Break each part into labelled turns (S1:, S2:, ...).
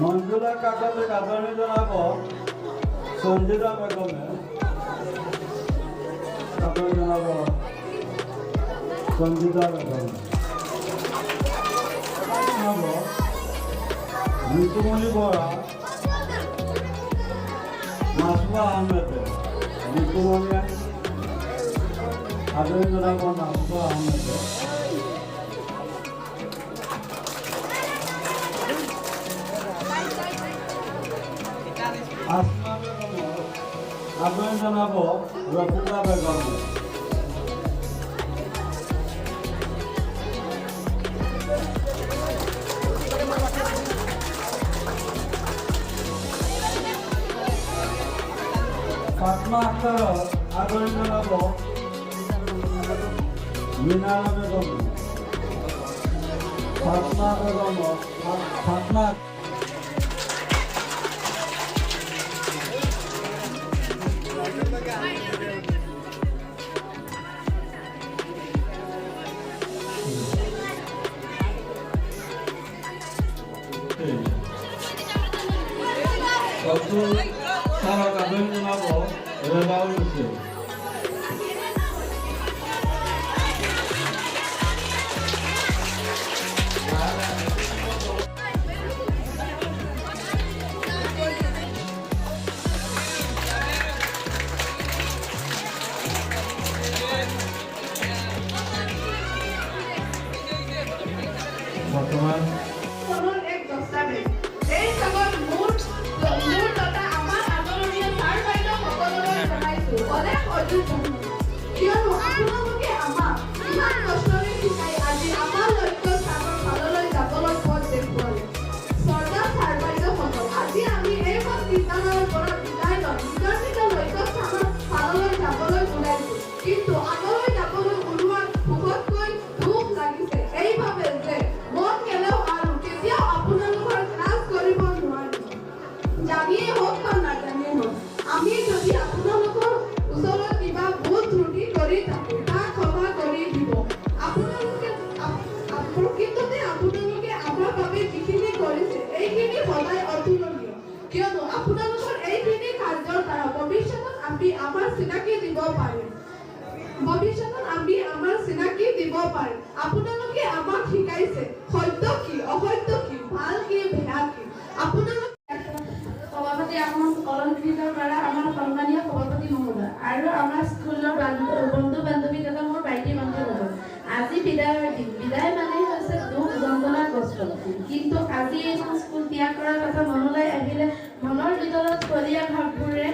S1: मंजुला काकाचे कातरणी जनाब संजीता बेगमे कातरणी जनाब संजीता बेगमे जनाब ऋतुमणि बरा नासुआ आहमेद ऋतुमणि कातरणी जनाब नासुआ आहमेद आसमा बेगम आगन जनाब रफिका बेगम फातमा अख्तर आगन जनाब मीनारा बेगम फातमा बेगम Fatima Waktu cara kadang kenapa relawan itu? Bagaimana?
S2: কিয়নো আপোনালোকে আমাক ইমান কষ্টৰে শিকাই আজি আমাৰ লক্ষ্য স্থানৰ ফাললৈ যাবলৈ পথ দেখুৱালে। চৰ্দাৰ ছাৰ বাইদেউসকল, আজি আমি এই পথ বিদ্যালয়ৰ পৰা বিদায় লৈ নিজৰ নিজৰ লক্ষ্য স্থানৰ ফাললৈ যাবলৈ ওলাইছো। কিন্তু আগলৈ যাবলৈ ওলোৱাৰ সুখতকৈ দুখ লাগিছে এইভাৱে যে মন গ'লেও আৰু কেতিয়াও আপোনালোকৰ ক্লাছ কৰিব নোৱাৰিম। জানিয়েই হওক বা নাজানিয়েই হওক, আমি যদি আপোনালোকৰ ওচৰত কিবা ভুল ত্ৰুটি কৰি থাকো তাক ক্ষমা কৰি দিব। আপোনালোকে প্ৰকৃততে আপোনালোকে আমাৰ বাবে যিখিনি কৰিছে এইখিনি সদায় অতুলনীয়, কিয়নো আপোনালোকৰ এইখিনি কাৰ্যৰ দ্বাৰা ভৱিষ্যতত আমি আমাৰ চিনাকি দিব পাৰিম। আপোনালোকে আমাক শিকাইছে সত্য কি অসত্য কি ভাল কি বেয়া কি। আপোনালোকে সভাপতি অলংকৃতৰ পৰা আমাৰ সন্মানীয় সভাপতি মহোদয় আৰু আমাৰ স্কুলৰ বন্ধু বান্ধৱী তথা মোৰ ভাইটি ভণ্টিসকল, আজি বিদায়ৰ দিন। বিদায় মানে হৈছে দুখ যন্ত্ৰণা কষ্ট, কিন্তু আজি এইখন স্কুল ত্যাগ কৰাৰ কথা মনলৈ আহিলে মনৰ ভিতৰত কলীয়া ভাৱবোৰে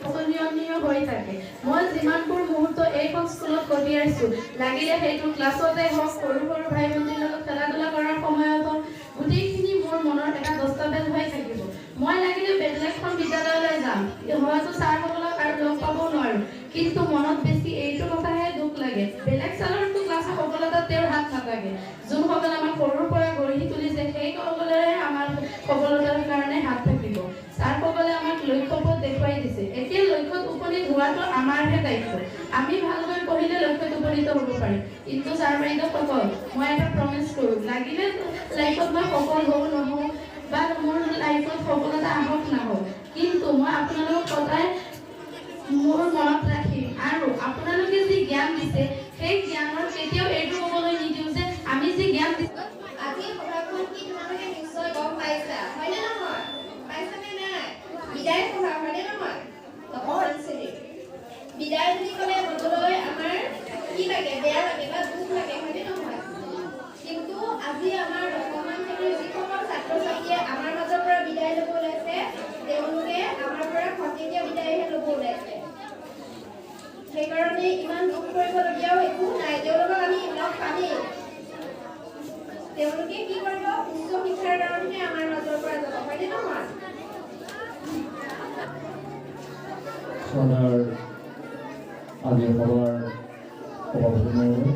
S2: অনিয়মীয় হৈ থাকে। মই যিমানবোৰ মুহূৰ্ত এইখন স্কুলত কটিয়াইছো, লাগিলে সেইটো ক্লাছতে হওক, সৰু সৰু ভাই ভণ্টিৰ লগত খেলা ধূলা কৰাৰ সময়ত হওক, গোটেইখিনি মোৰ মনৰ এটা দস্তাবেজ হৈ থাকিব। মই লাগিলে বেলেগখন বিদ্যালয়লৈ যাম, হয়তো ছাৰসকলক আৰু লগ পাব নোৱাৰো, কিন্তু মনত বেছি এইটো কথাহে দুখ লাগে, বেলেগ ছাৰৰতো ক্লাছৰ সফলতাত তেওঁৰ হাত নাথাকে। যোনসকলে আমাক সৰুৰ পৰা গঢ়ি তুলিছে সেইসকলৰে আমাৰ সফলতাৰ কাৰণে হাত থাকিব। ছাৰসকলে আমাক লক্ষ্যপথ দেখুৱাই দিছে, এতিয়া লক্ষ্যত উপনীত হোৱাটো আমাৰহে দায়িত্ব। আমি ভালকৈ পঢ়িলে লক্ষ্যত উপনীত হ'ব পাৰিম। কিন্তু ছাৰ বাইদেউসকল, মই এটা প্ৰমিছ কৰোঁ, লাগিলে লাইফত মই সফল হওঁ নহওঁ বা মোৰ লাইফত সফলতা আহক নাহক, কিন্তু মই আপোনালোকক সদায় মোৰ মনত ৰাখিম আৰু আপোনালোকে যি জ্ঞান দিছে সেই জ্ঞানৰ কেতিয়াও এইটো ক'বলৈ নিদিওঁ যে আমি যি জ্ঞান দিছোঁ।
S3: আজি সভাখন কি তোমালোকে নিশ্চয় গম পাইছা, হয়নে নহয়? পাইছানে নাই? বিদায় সভা হয়নে নহয়? বিদায় বুলি ক'লে মনলৈ আমাৰ কি লাগে, বেয়া লাগে বা দুখ লাগে, হয়নে নহয়? কিন্তু আজি আমাৰ বৰ্তমান শ্ৰেণীৰ যিসকল ছাত্ৰ ছাত্ৰীয়ে আমাৰ মাজৰ পৰা বিদায় ল'ব ওলাইছে, তেওঁলোকে আমাৰ পৰা খন্তেকীয়া বিদায়হে ল'ব ওলাইছে। সেইকাৰণে ইমান দুখ কৰিবলগীয়াও একো নাই, তেওঁলোকক আমি লগ পামেই। তেওঁলোকে কি কৰিব, উচ্চ শিক্ষাৰ কাৰণেহে আমাৰ মাজৰ পৰা যাব, হয়নে নহয়?
S1: Saudara Adia Pawar Sopapati Mawar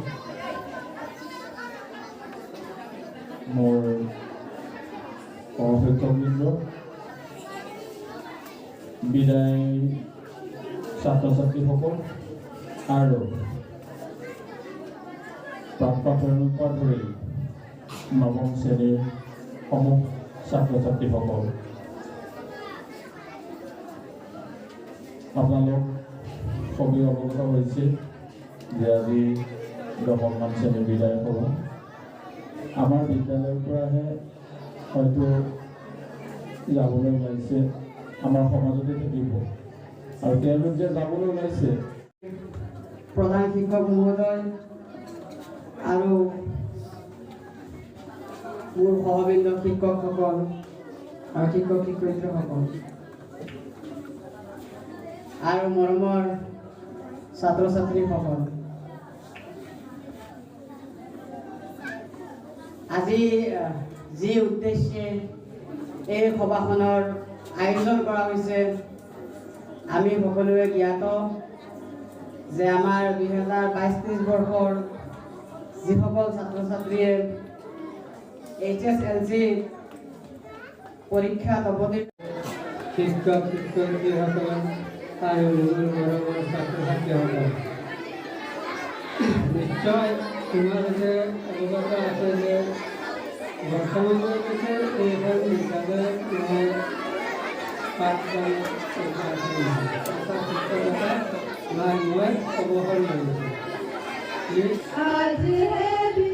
S1: Mor Pawafekabindra Bidai Satya Sakti Hokok আৰু প্ৰাক্তনৰ পৰা ধৰি নৱম শ্ৰেণীৰ সমূহ ছাত্ৰ ছাত্ৰীসকল, আপোনালোক সবেই অৱগত হৈছে যে আজি 10মান শ্ৰেণী বিদায় হ'ব। আমাৰ বিদ্যালয়ৰ পৰাহে হয়তো যাবলৈ ওলাইছে, আমাৰ সমাজতে থাকিব, আৰু তেওঁলোক যে যাবলৈ ওলাইছে,
S4: প্ৰধান শিক্ষক মহোদয় আৰু মোৰ সহবিন্দ শিক্ষকসকল আৰু শিক্ষক শিক্ষয়িত্ৰীসকল আৰু মৰমৰ ছাত্ৰ ছাত্ৰীসকল, আজি যি উদ্দেশ্যে এই সভাখনৰ আয়োজন কৰা হৈছে, আমি সকলোৱে জ্ঞাত যে আমাৰ 2022-23 বৰ্ষৰ যিসকল ছাত্ৰ ছাত্ৰীয়ে HSLC পৰীক্ষাত অৱতীৰ্ণ,
S5: শিক্ষক শিক্ষয়িত্ৰীসকল আৰু মোৰ মৰমৰ ছাত্ৰ ছাত্ৰীসকল, নিশ্চয় তোমালোকে অৱগত আছে যে বৰ্তমানলৈকে এইখন বিদ্যালয়ত মই পাঠদান শিক্ষকতা মই অৱসৰ মাৰিছোঁ।
S2: आज है